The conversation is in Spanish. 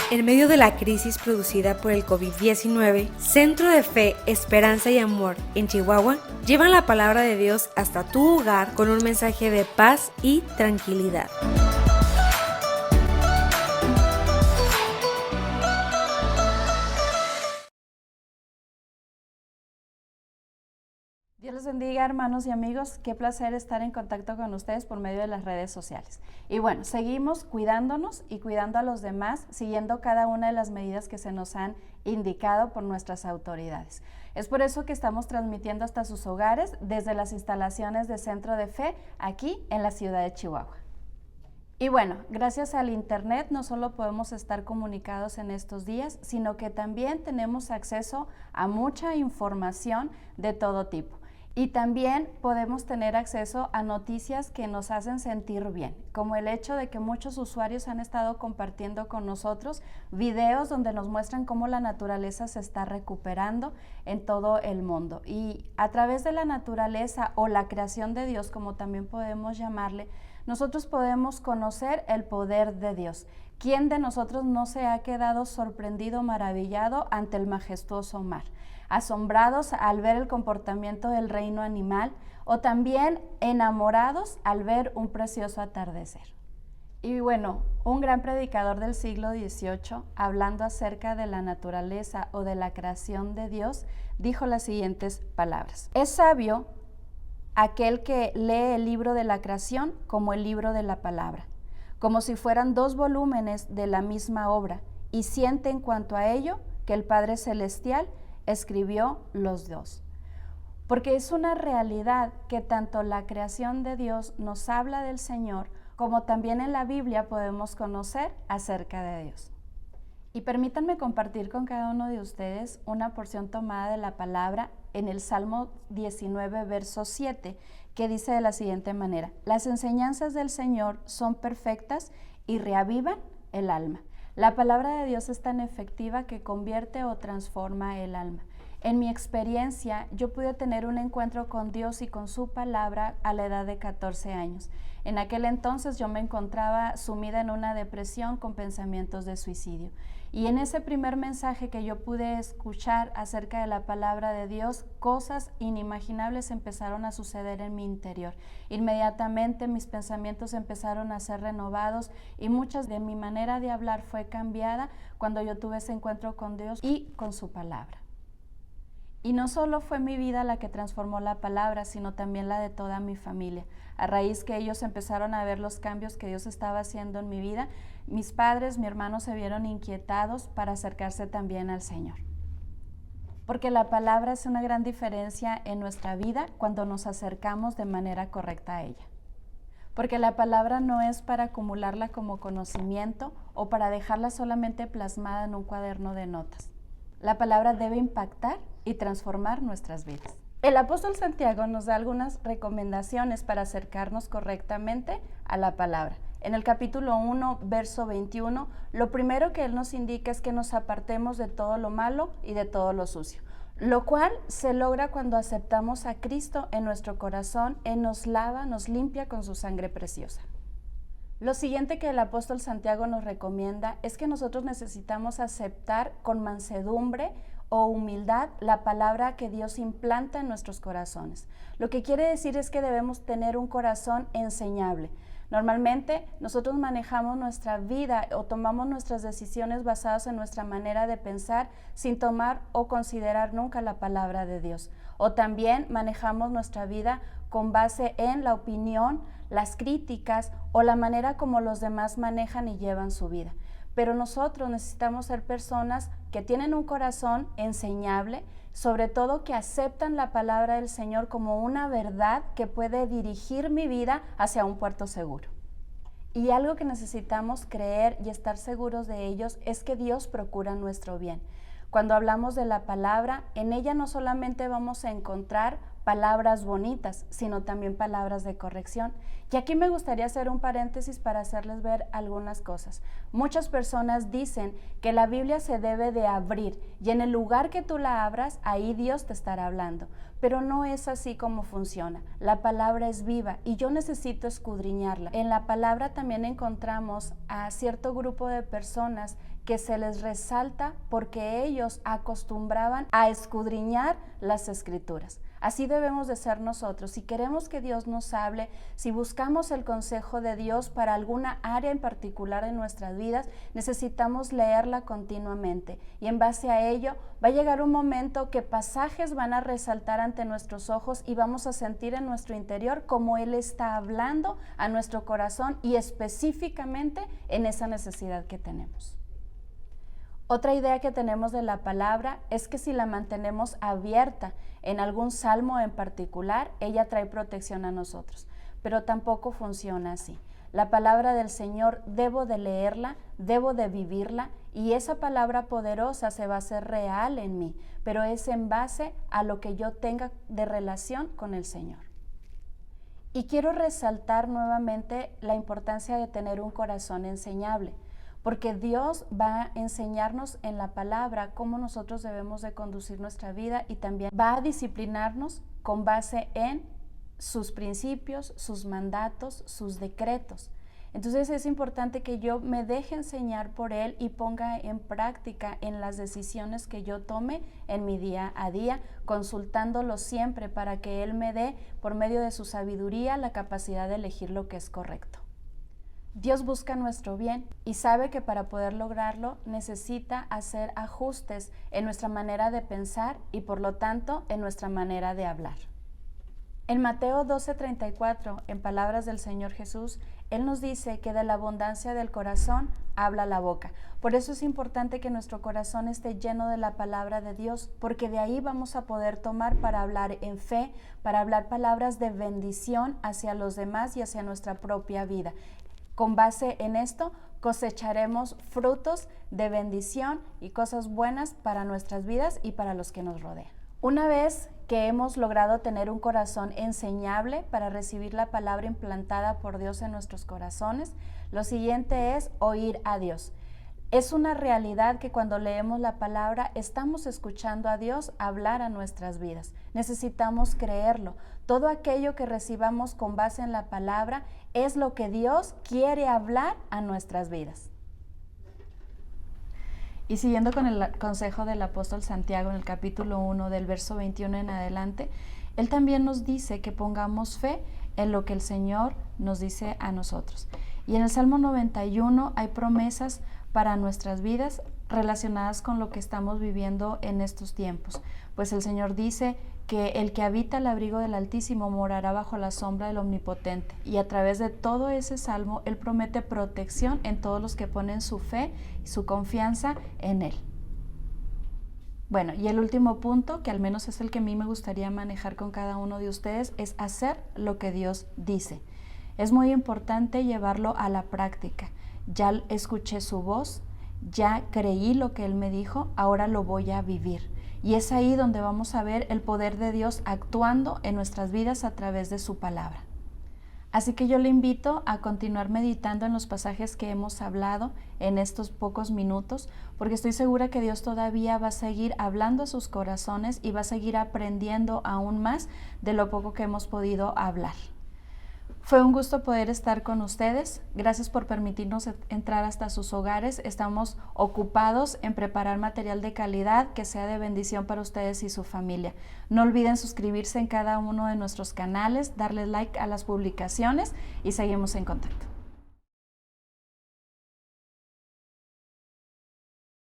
En medio de la crisis producida por el COVID-19, Centro de Fe, Esperanza y Amor en Chihuahua llevan la palabra de Dios hasta tu hogar con un mensaje de paz y tranquilidad. Dios les bendiga, hermanos y amigos. Qué placer estar en contacto con ustedes por medio de las redes sociales. Y bueno, seguimos cuidándonos y cuidando a los demás, siguiendo cada una de las medidas que se nos han indicado por nuestras autoridades. Es por eso que estamos transmitiendo hasta sus hogares desde las instalaciones de Centro de Fe aquí en la ciudad de Chihuahua. Y bueno, gracias al Internet no solo podemos estar comunicados en estos días, sino que también tenemos acceso a mucha información de todo tipo. Y también podemos tener acceso a noticias que nos hacen sentir bien, como el hecho de que muchos usuarios han estado compartiendo con nosotros videos donde nos muestran cómo la naturaleza se está recuperando en todo el mundo. Y a través de la naturaleza o la creación de Dios, como también podemos llamarle, nosotros podemos conocer el poder de Dios. ¿Quién de nosotros no se ha quedado sorprendido, maravillado ante el majestuoso mar? Asombrados al ver el comportamiento del reino animal o también enamorados al ver un precioso atardecer. Y bueno, un gran predicador del siglo XVIII, hablando acerca de la naturaleza o de la creación de Dios, dijo las siguientes palabras: es sabio aquel que lee el libro de la creación como el libro de la palabra, como si fueran dos volúmenes de la misma obra, y siente en cuanto a ello que el Padre Celestial escribió los dos. Porque es una realidad que tanto la creación de Dios nos habla del Señor, como también en la Biblia podemos conocer acerca de Dios. Y permítanme compartir con cada uno de ustedes una porción tomada de la palabra en el Salmo 19, verso 7, que dice de la siguiente manera: las enseñanzas del Señor son perfectas y reavivan el alma. La palabra de Dios es tan efectiva que convierte o transforma el alma. En mi experiencia, yo pude tener un encuentro con Dios y con su palabra a la edad de 14 años. En aquel entonces yo me encontraba sumida en una depresión con pensamientos de suicidio. Y en ese primer mensaje que yo pude escuchar acerca de la palabra de Dios, cosas inimaginables empezaron a suceder en mi interior. Inmediatamente mis pensamientos empezaron a ser renovados y muchas de mi manera de hablar fue cambiada cuando yo tuve ese encuentro con Dios y con su palabra. Y no solo fue mi vida la que transformó la palabra, sino también la de toda mi familia. A raíz que ellos empezaron a ver los cambios que Dios estaba haciendo en mi vida, mis padres, mi hermano se vieron inquietados para acercarse también al Señor. Porque la palabra hace una gran diferencia en nuestra vida cuando nos acercamos de manera correcta a ella. Porque la palabra no es para acumularla como conocimiento o para dejarla solamente plasmada en un cuaderno de notas. La palabra debe impactar y transformar nuestras vidas. El apóstol Santiago nos da algunas recomendaciones para acercarnos correctamente a la palabra. En el capítulo 1, verso 21, lo primero que él nos indica es que nos apartemos de todo lo malo y de todo lo sucio, lo cual se logra cuando aceptamos a Cristo en nuestro corazón. Él nos lava, nos limpia con su sangre preciosa. Lo siguiente que el apóstol Santiago nos recomienda es que nosotros necesitamos aceptar con mansedumbre o humildad la palabra que Dios implanta en nuestros corazones. Lo que quiere decir es que debemos tener un corazón enseñable. Normalmente nosotros manejamos nuestra vida o tomamos nuestras decisiones basadas en nuestra manera de pensar sin tomar o considerar nunca la palabra de Dios. O también manejamos nuestra vida con base en la opinión, las críticas o la manera como los demás manejan y llevan su vida. Pero nosotros necesitamos ser personas que tienen un corazón enseñable, sobre todo que aceptan la palabra del Señor como una verdad que puede dirigir mi vida hacia un puerto seguro. Y algo que necesitamos creer y estar seguros de ellos es que Dios procura nuestro bien. Cuando hablamos de la palabra, en ella no solamente vamos a encontrar palabras bonitas, sino también palabras de corrección. Y aquí me gustaría hacer un paréntesis para hacerles ver algunas cosas. Muchas personas dicen que la Biblia se debe de abrir y en el lugar que tú la abras, ahí Dios te estará hablando. Pero no es así como funciona. La palabra es viva y yo necesito escudriñarla. En la palabra también encontramos a cierto grupo de personas que se les resalta porque ellos acostumbraban a escudriñar las Escrituras. Así debemos de ser nosotros. Si queremos que Dios nos hable, si buscamos el consejo de Dios para alguna área en particular en nuestras vidas, necesitamos leerla continuamente. Y en base a ello, va a llegar un momento que pasajes van a resaltar ante nuestros ojos y vamos a sentir en nuestro interior como Él está hablando a nuestro corazón y específicamente en esa necesidad que tenemos. Otra idea que tenemos de la palabra es que si la mantenemos abierta en algún salmo en particular, ella trae protección a nosotros, pero tampoco funciona así. La palabra del Señor debo de leerla, debo de vivirla y esa palabra poderosa se va a hacer real en mí, pero es en base a lo que yo tenga de relación con el Señor. Y quiero resaltar nuevamente la importancia de tener un corazón enseñable. Porque Dios va a enseñarnos en la palabra cómo nosotros debemos de conducir nuestra vida y también va a disciplinarnos con base en sus principios, sus mandatos, sus decretos. Entonces es importante que yo me deje enseñar por Él y ponga en práctica en las decisiones que yo tome en mi día a día, consultándolo siempre para que Él me dé, por medio de su sabiduría, la capacidad de elegir lo que es correcto. Dios busca nuestro bien y sabe que para poder lograrlo necesita hacer ajustes en nuestra manera de pensar y por lo tanto en nuestra manera de hablar. En Mateo 12:34, en palabras del Señor Jesús, Él nos dice que de la abundancia del corazón habla la boca. Por eso es importante que nuestro corazón esté lleno de la palabra de Dios, porque de ahí vamos a poder tomar para hablar en fe, para hablar palabras de bendición hacia los demás y hacia nuestra propia vida. Con base en esto cosecharemos frutos de bendición y cosas buenas para nuestras vidas y para los que nos rodean. Una vez que hemos logrado tener un corazón enseñable para recibir la palabra implantada por Dios en nuestros corazones, lo siguiente es oír a Dios. Es una realidad que cuando leemos la palabra estamos escuchando a Dios hablar a nuestras vidas. Necesitamos creerlo. Todo aquello que recibamos con base en la palabra es lo que Dios quiere hablar a nuestras vidas. Y siguiendo con el consejo del apóstol Santiago en el capítulo 1 del verso 21 en adelante, él también nos dice que pongamos fe en lo que el Señor nos dice a nosotros. Y en el Salmo 91 hay promesas para nuestras vidas relacionadas con lo que estamos viviendo en estos tiempos. Pues el Señor dice que el que habita el abrigo del Altísimo morará bajo la sombra del Omnipotente. Y a través de todo ese salmo, Él promete protección en todos los que ponen su fe y su confianza en Él. Bueno, y el último punto, que al menos es el que a mí me gustaría manejar con cada uno de ustedes, es hacer lo que Dios dice. Es muy importante llevarlo a la práctica. Ya escuché su voz, ya creí lo que Él me dijo, ahora lo voy a vivir. Y es ahí donde vamos a ver el poder de Dios actuando en nuestras vidas a través de su palabra. Así que yo le invito a continuar meditando en los pasajes que hemos hablado en estos pocos minutos, porque estoy segura que Dios todavía va a seguir hablando a sus corazones y va a seguir aprendiendo aún más de lo poco que hemos podido hablar. Fue un gusto poder estar con ustedes. Gracias por permitirnos entrar hasta sus hogares. Estamos ocupados en preparar material de calidad que sea de bendición para ustedes y su familia. No olviden suscribirse en cada uno de nuestros canales, darle like a las publicaciones y seguimos en contacto.